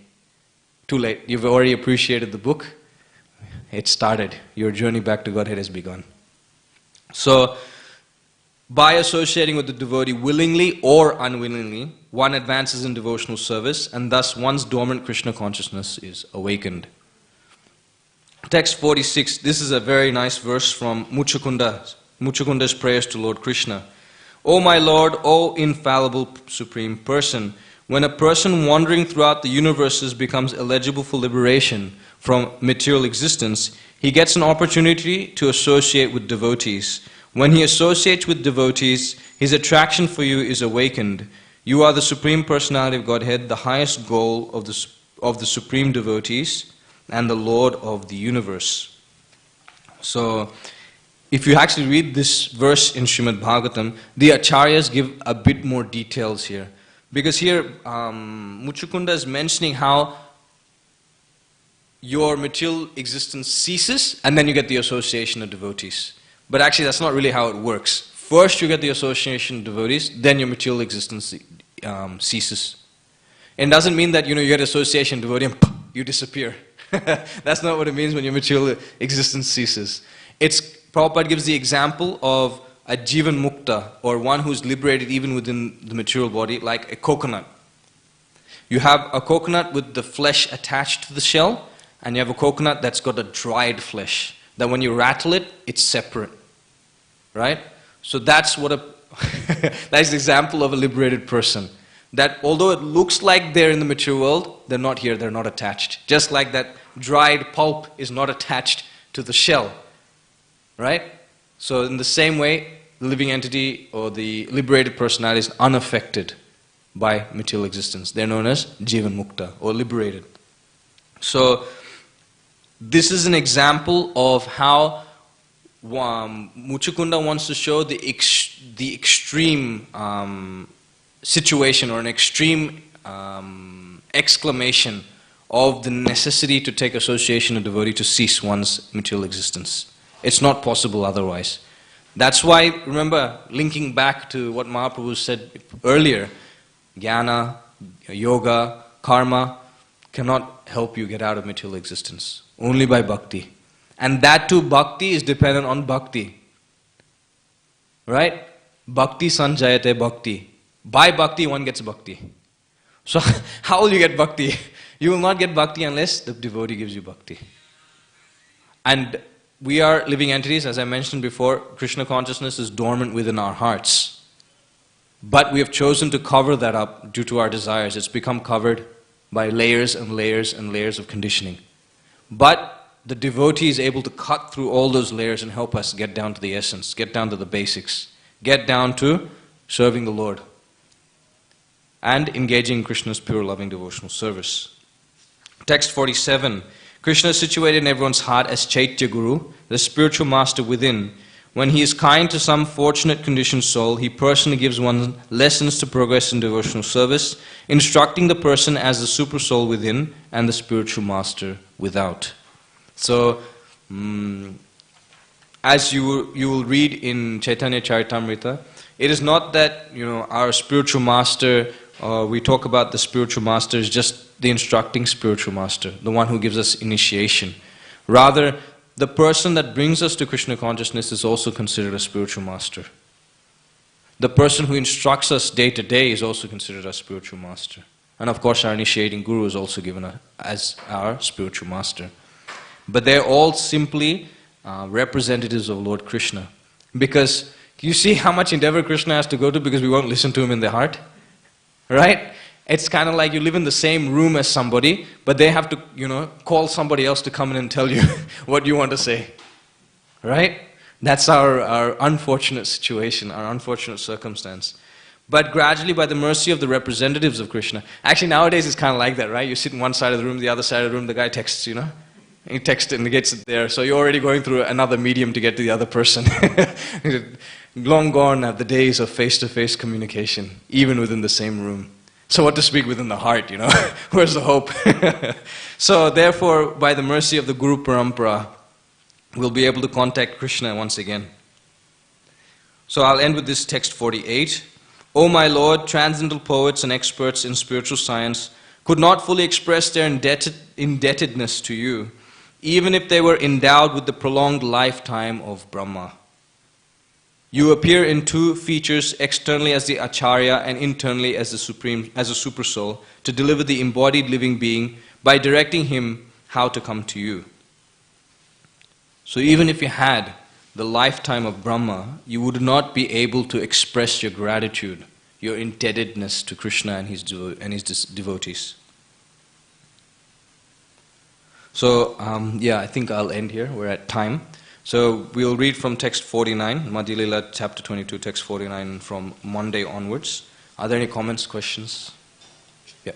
Too late. You've already appreciated the book. It started. Your journey back to Godhead has begun. So, by associating with the devotee willingly or unwillingly, one advances in devotional service, and thus one's dormant Krishna consciousness is awakened. Text 46. This is a very nice verse from Muchakunda's prayers to Lord Krishna. O my Lord, O infallible Supreme Person, when a person wandering throughout the universes becomes eligible for liberation from material existence, he gets an opportunity to associate with devotees. When he associates with devotees, his attraction for you is awakened. You are the Supreme Personality of Godhead, the highest goal of the Supreme Devotees, and the Lord of the universe. So, if you actually read this verse in Srimad Bhagavatam, the Acharyas give a bit more details here. Because here, Muchukunda is mentioning how your material existence ceases, and then you get the association of devotees. But actually, that's not really how it works. First, you get the association of devotees, then your material existence ceases. It doesn't mean that you get association of devotee and you disappear. That's not what it means when your material existence ceases. Prabhupada gives the example of a jivan mukta, or one who's liberated even within the material body, like a coconut. You have a coconut with the flesh attached to the shell, and you have a coconut that's got a dried flesh, that when you rattle it, it's separate. Right? So that's what that's the example of a liberated person. That although it looks like they're in the material world, they're not here, they're not attached. Just like that dried pulp is not attached to the shell. Right? So in the same way, the living entity or the liberated personality is unaffected by material existence. They're known as Jivan Mukta or liberated. So this is an example of how Muchukunda wants to show the extreme situation or an extreme exclamation of the necessity to take association of devotee to cease one's material existence. It's not possible otherwise. That's why, remember, linking back to what Mahaprabhu said earlier, jnana, yoga, karma cannot help you get out of material existence. Only by bhakti. And that too, bhakti is dependent on bhakti. Right? Bhakti sanjayate bhakti. By bhakti, one gets bhakti. So, how will you get bhakti? You will not get bhakti unless the devotee gives you bhakti. And we are living entities, as I mentioned before. Krishna consciousness is dormant within our hearts. But we have chosen to cover that up due to our desires. It's become covered by layers and layers and layers of conditioning. But the devotee is able to cut through all those layers and help us get down to the essence, get down to the basics, get down to serving the Lord and engaging in Krishna's pure loving devotional service. Text 47. Krishna is situated in everyone's heart as Chaitya Guru, the spiritual master within. When he is kind to some fortunate conditioned soul, he personally gives one lessons to progress in devotional service, instructing the person as the super soul within and the spiritual master without. So, as you will read in Caitanya Caritamrta, it is not that our spiritual master, we talk about the spiritual master is just the instructing spiritual master, the one who gives us initiation. Rather, the person that brings us to Krishna consciousness is also considered a spiritual master. The person who instructs us day to day is also considered a spiritual master. And of course, our initiating guru is also given as our spiritual master. But they're all simply representatives of Lord Krishna. Because you see how much endeavor Krishna has to go to because we won't listen to him in the heart? Right? It's kind of like you live in the same room as somebody, but they have to, call somebody else to come in and tell you what you want to say. Right? That's our unfortunate situation, our unfortunate circumstance. But gradually, by the mercy of the representatives of Krishna, actually nowadays it's kind of like that, right? You sit in one side of the room, the other side of the room, the guy texts, he texts it and gets it there. So you're already going through another medium to get to the other person. Long gone are the days of face-to-face communication, even within the same room. So what to speak within the heart, Where's the hope? So therefore, by the mercy of the Guru Parampara, we'll be able to contact Krishna once again. So I'll end with this text 48. O my Lord, transcendental poets and experts in spiritual science could not fully express their indebtedness to you, even if they were endowed with the prolonged lifetime of Brahma. You appear in two features, externally as the Acharya and internally as a super soul, to deliver the embodied living being by directing him how to come to you. So even if you had the lifetime of Brahma, you would not be able to express your gratitude, your indebtedness to Krishna and his devotees. So, I think I'll end here. We're at time. So we'll read from text 49, Madhya Lila chapter 22, text 49 from Monday onwards. Are there any comments, questions? Yeah.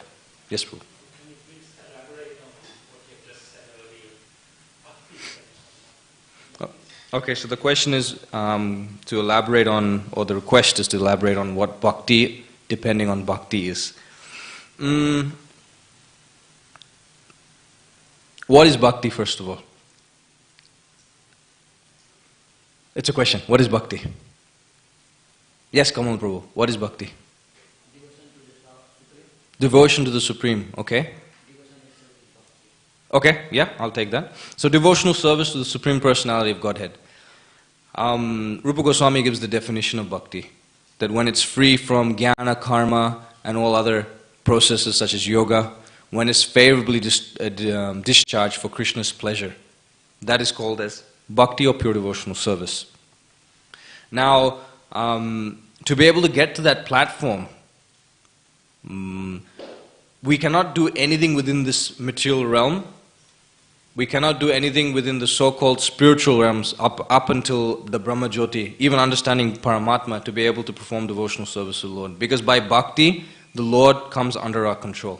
Yes, Prabhu. Can you please elaborate on what you just said earlier? Okay, so the question is to elaborate on, or the request is to elaborate on what bhakti, depending on bhakti is. What is bhakti, first of all? It's a question. What is bhakti? Yes, Kamal Prabhu. What is bhakti? Devotion to the Supreme. Okay. Okay, yeah, I'll take that. So devotional service to the Supreme Personality of Godhead. Rupa Goswami gives the definition of bhakti. That when it's free from jnana, karma, and all other processes such as yoga, when it's favorably discharged for Krishna's pleasure. That is called as bhakti or pure devotional service. Now, to be able to get to that platform, we cannot do anything within this material realm. We cannot do anything within the so-called spiritual realms up until the Brahma Jyoti, even understanding Paramatma, to be able to perform devotional service to the Lord. Because by bhakti, the Lord comes under our control.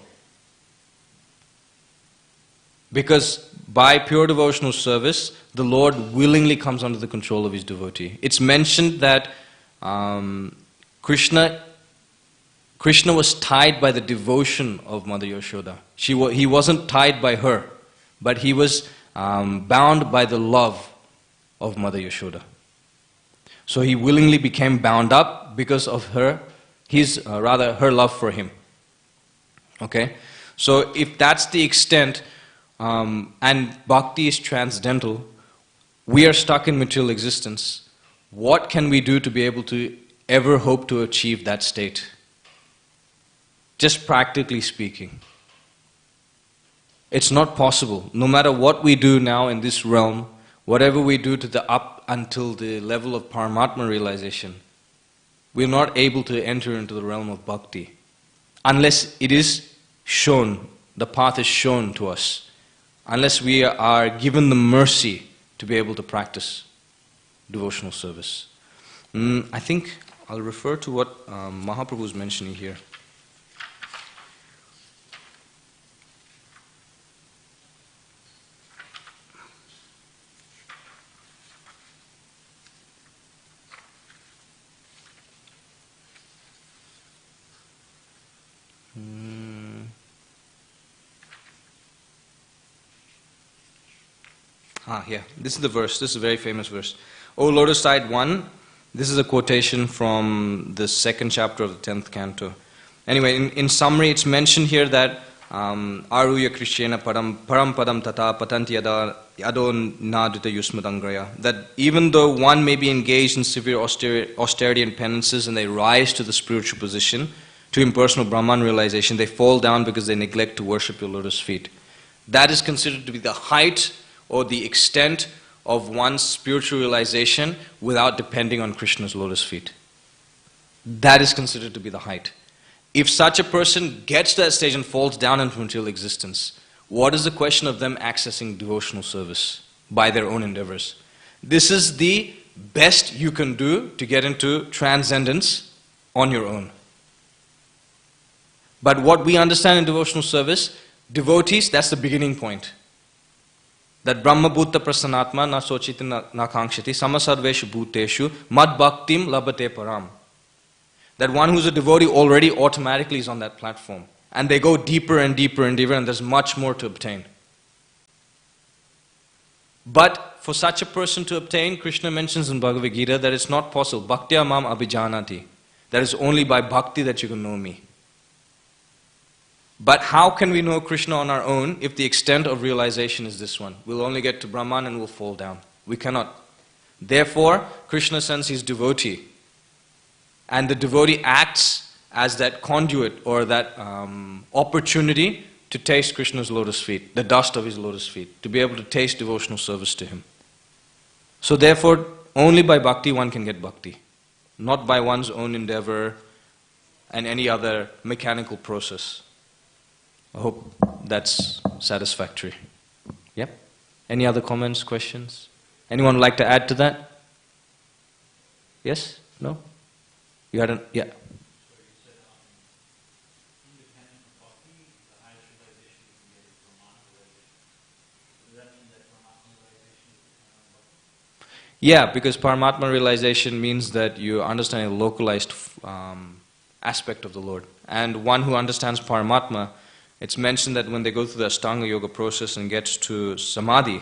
Because by pure devotional service, the Lord willingly comes under the control of His devotee. It's mentioned that Krishna was tied by the devotion of Mother Yashoda. He wasn't tied by her, but he was bound by the love of Mother Yashoda. So he willingly became bound up because of her love for him. Okay? So if that's the extent, and bhakti is transcendental, we are stuck in material existence. What can we do to be able to ever hope to achieve that state? Just practically speaking, it's not possible. No matter what we do now in this realm, whatever we do to the up until the level of Paramatma realization, we're not able to enter into the realm of bhakti unless it is shown, the path is shown to us, unless we are given the mercy to be able to practice devotional service. I think I'll refer to what Mahaprabhu is mentioning here. Yeah, this is the verse. This is a very famous verse. O Lotus Side 1, this is a quotation from the 2nd chapter of the 10th canto. Anyway, in summary, it's mentioned here that Aruya Krishyena param padam tata patanti yado nadita yusmadangraya. That even though one may be engaged in severe austerity and penances and they rise to the spiritual position, to impersonal Brahman realization, they fall down because they neglect to worship your lotus feet. That is considered to be the height or the extent of one's spiritual realization without depending on Krishna's lotus feet. That is considered to be the height. If such a person gets to that stage and falls down into material existence, what is the question of them accessing devotional service by their own endeavors? This is the best you can do to get into transcendence on your own. But what we understand in devotional service, devotees, that's the beginning point. That Brahma Bhutta Prasanatma na sochiti na kankshati samasarveshu bhuteshu mad bhaktim labate param. That one who's a devotee already automatically is on that platform. And they go deeper and deeper and deeper, and there's much more to obtain. But for such a person to obtain, Krishna mentions in Bhagavad Gita that it's not possible. Bhaktya mam abhijanati. That is only by bhakti that you can know me. But how can we know Krishna on our own if the extent of realization is this one? We'll only get to Brahman and we'll fall down. We cannot. Therefore, Krishna sends his devotee. And the devotee acts as that conduit or that opportunity to taste Krishna's lotus feet, the dust of his lotus feet, to be able to taste devotional service to him. So therefore, only by bhakti one can get bhakti. Not by one's own endeavor and any other mechanical process. I hope that's satisfactory. Yep. Any other comments, questions? Anyone would like to add to that? Yes? No? You had an... Yeah. So you said, independent of bhakti, the highest realization you can get is Paramatma realization. Does that mean that Paramatma realization is dependent on bhakti? Yeah, because Paramatma realization means that you understand a localized aspect of the Lord. And one who understands Paramatma, it's mentioned that when they go through the Ashtanga Yoga process and gets to Samadhi,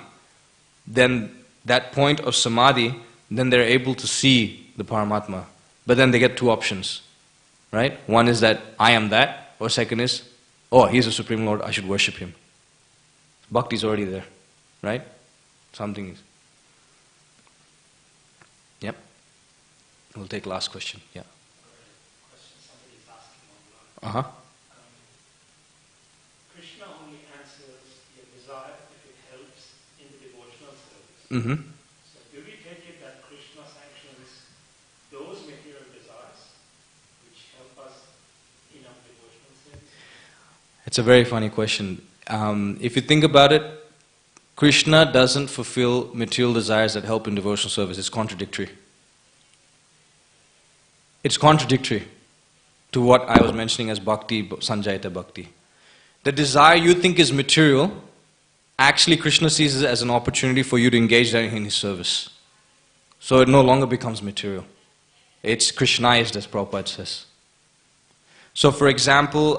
then that point of Samadhi, then they're able to see the Paramatma. But then they get two options, right? One is that I am that, or second is, oh, he's the Supreme Lord, I should worship him. Bhakti is already there, right? Something is. Yep. We'll take last question. Yeah. Question somebody's asking online. Krishna Mm-hmm. So do we take it that Krishna sanctions those material desires which help us in our devotional service? It's a very funny question. If you think about it, Krishna doesn't fulfill material desires that help in devotional service. It's contradictory. It's contradictory to what I was mentioning as Bhakti, Sanjayita Bhakti. The desire you think is material, actually Krishna sees it as an opportunity for you to engage there in his service. So it no longer becomes material. It's Krishnaized, as Prabhupada says. So for example,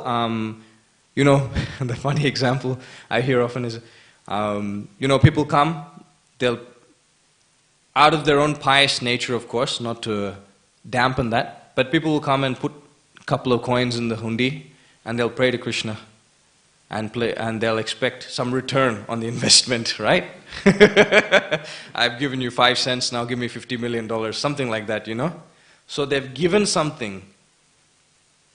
the funny example I hear often is, people come, they'll, out of their own pious nature, of course, not to dampen that, but people will come and put a couple of coins in the hundi and they'll pray to Krishna and they'll expect some return on the investment, right? I've given you 5 cents, now give me $50 million, something like that, So they've given something.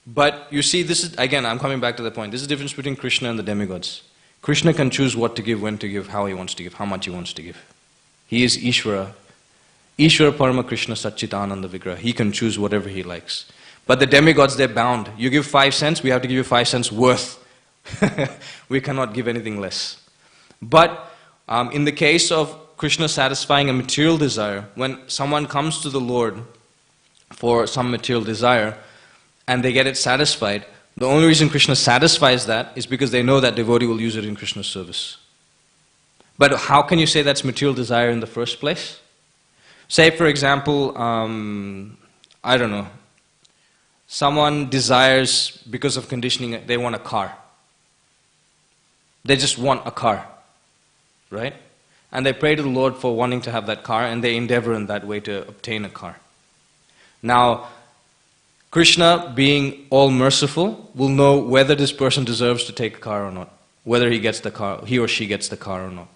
But you see, this is, again, I'm coming back to the point. This is the difference between Krishna and the demigods. Krishna can choose what to give, when to give, how he wants to give, how much he wants to give. He is Ishvara. Ishvara Parama Krishna Satchitananda Vigraha. He can choose whatever he likes. But the demigods, they're bound. You give 5 cents, we have to give you 5 cents worth. We cannot give anything less. But in the case of Krishna satisfying a material desire, when someone comes to the Lord for some material desire, and they get it satisfied, the only reason Krishna satisfies that is because they know that devotee will use it in Krishna's service. But how can you say that's material desire in the first place? Say, for example, I don't know, someone desires, because of conditioning, they want a car. They just want a car, right? And they pray to the Lord for wanting to have that car, and they endeavor in that way to obtain a car. Now, Krishna, being all merciful, will know whether this person deserves to take a car or not, whether he or she gets the car or not,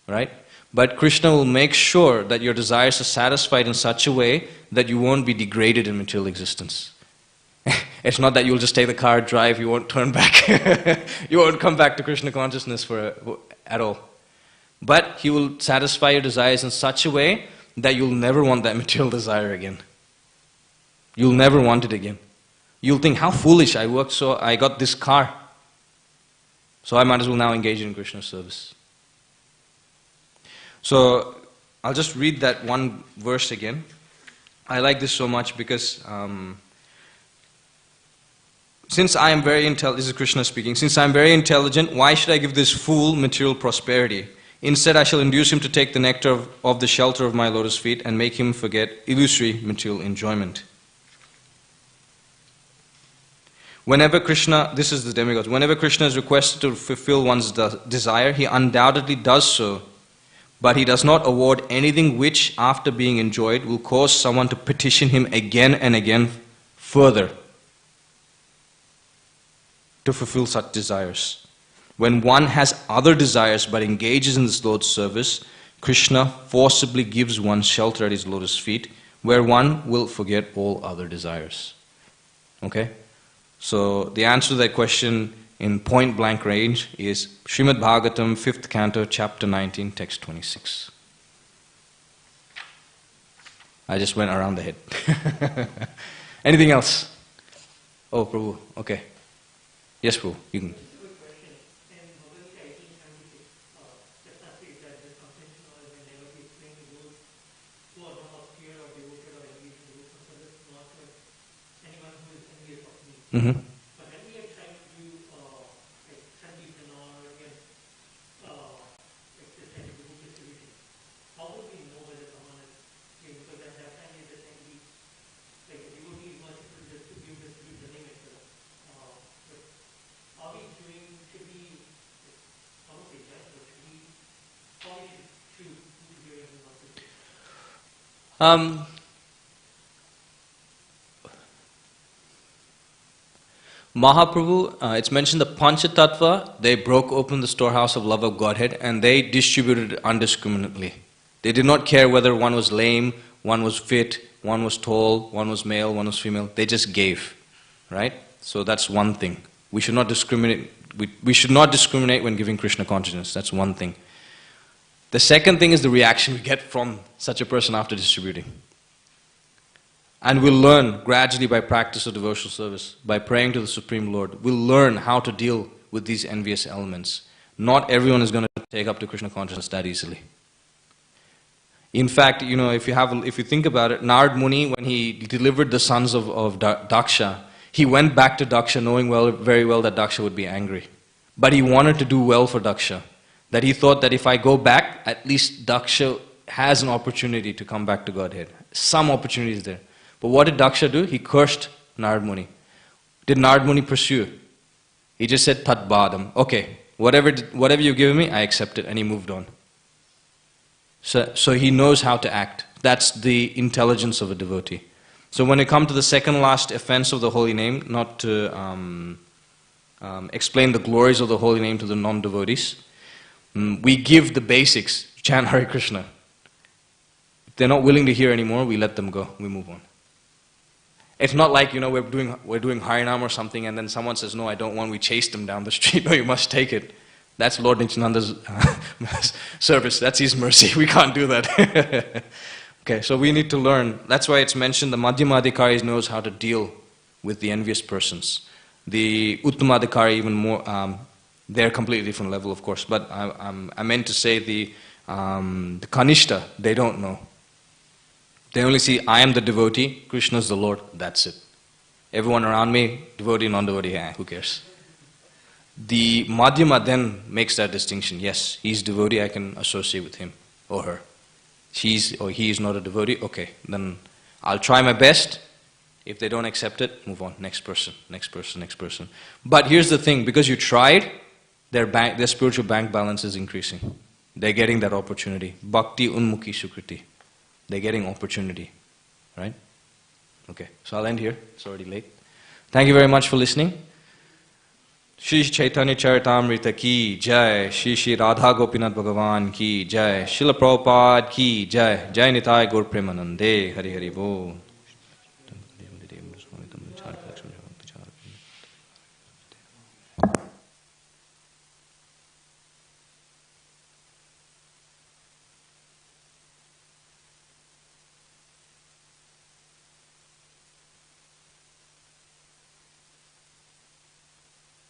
right? But Krishna will make sure that your desires are satisfied in such a way that you won't be degraded in material existence. It's not that you'll just take the car, drive, you won't turn back. You won't come back to Krishna consciousness at all. But he will satisfy your desires in such a way that you'll never want that material desire again. You'll never want it again. You'll think, how foolish, I worked so, I got this car. So I might as well now engage in Krishna's service. So I'll just read that one verse again. I like this so much because since I am very intelligent, this is Krishna speaking, since I am very intelligent, why should I give this fool material prosperity? Instead, I shall induce him to take the nectar of the shelter of my lotus feet and make him forget illusory material enjoyment. Whenever Krishna, this is the demigods, whenever Krishna is requested to fulfill one's desire, he undoubtedly does so. But he does not award anything which, after being enjoyed, will cause someone to petition him again and again further to fulfill such desires. When one has other desires but engages in this Lord's service, Krishna forcibly gives one shelter at his lotus feet, where one will forget all other desires. Okay? So the answer to that question in point blank range is Srimad Bhagavatam, 5th canto, chapter 19, text 26. I just went around the head. Anything else? Oh, Prabhu, okay. Yes, Prabhu, you can. Mm-hmm. But when we are trying to do Sandeepan or this kind of book distribution, how would we know whether someone is doing? Because at that time you just simply, like the devotee is merciful just to distribute the name itself. But are we doing, should we, I won't say judge, but how we should choose who to give and who not to give? Mahaprabhu, it's mentioned the Panchatattva, they broke open the storehouse of love of Godhead and they distributed it indiscriminately. They did not care whether one was lame, one was fit, one was tall, one was male, one was female. They just gave, right? So that's one thing. We should not discriminate. We should not discriminate when giving Krishna consciousness. That's one thing. The second thing is the reaction we get from such a person after distributing. And we'll learn gradually by practice of devotional service, by praying to the Supreme Lord, we'll learn how to deal with these envious elements. Not everyone is going to take up to Krishna consciousness that easily. In fact, if you think about it, Narad Muni, when he delivered the sons of Daksha, he went back to Daksha knowing very well that Daksha would be angry. But he wanted to do well for Daksha. That he thought that if I go back, at least Daksha has an opportunity to come back to Godhead. Some opportunity is there. But what did Daksha do? He cursed Narad Muni. Did Narad Muni pursue? He just said, Tat Badam. Okay, whatever you've given me, I accept it. And he moved on. So he knows how to act. That's the intelligence of a devotee. So when it comes to the second last offense of the holy name, not to explain the glories of the holy name to the non-devotees, we give the basics, chant Hare Krishna. If they're not willing to hear anymore, we let them go, we move on. It's not like, we're doing Harinam or something and then someone says, no, I don't want, we chase them down the street, no, you must take it. That's Lord Nityananda's service, that's his mercy, we can't do that. Okay, so we need to learn. That's why it's mentioned the Madhyamadhikaris knows how to deal with the envious persons. The Uttamadhikari even more, they're a completely different level, of course. But I meant to say the Kanishta, they don't know. They only see, I am the devotee, Krishna is the Lord, that's it. Everyone around me, devotee, non-devotee, who cares? The Madhyama then makes that distinction. Yes, he's devotee, I can associate with him or her. She's or he is not a devotee, okay, then I'll try my best. If they don't accept it, move on. Next person, next person, next person. But here's the thing, because you tried, their spiritual bank balance is increasing. They're getting that opportunity. Bhakti unmukhi sukriti. They're getting opportunity. Right? Okay, so I'll end here. It's already late. Thank you very much for listening. Shri Caitanya Caritamrta ki jai, Shri Radha Gopinath Bhagavan ki jai, Srila Prabhupada ki jai, Jai Nitai Gaur Premanande, Hari Hari Bol.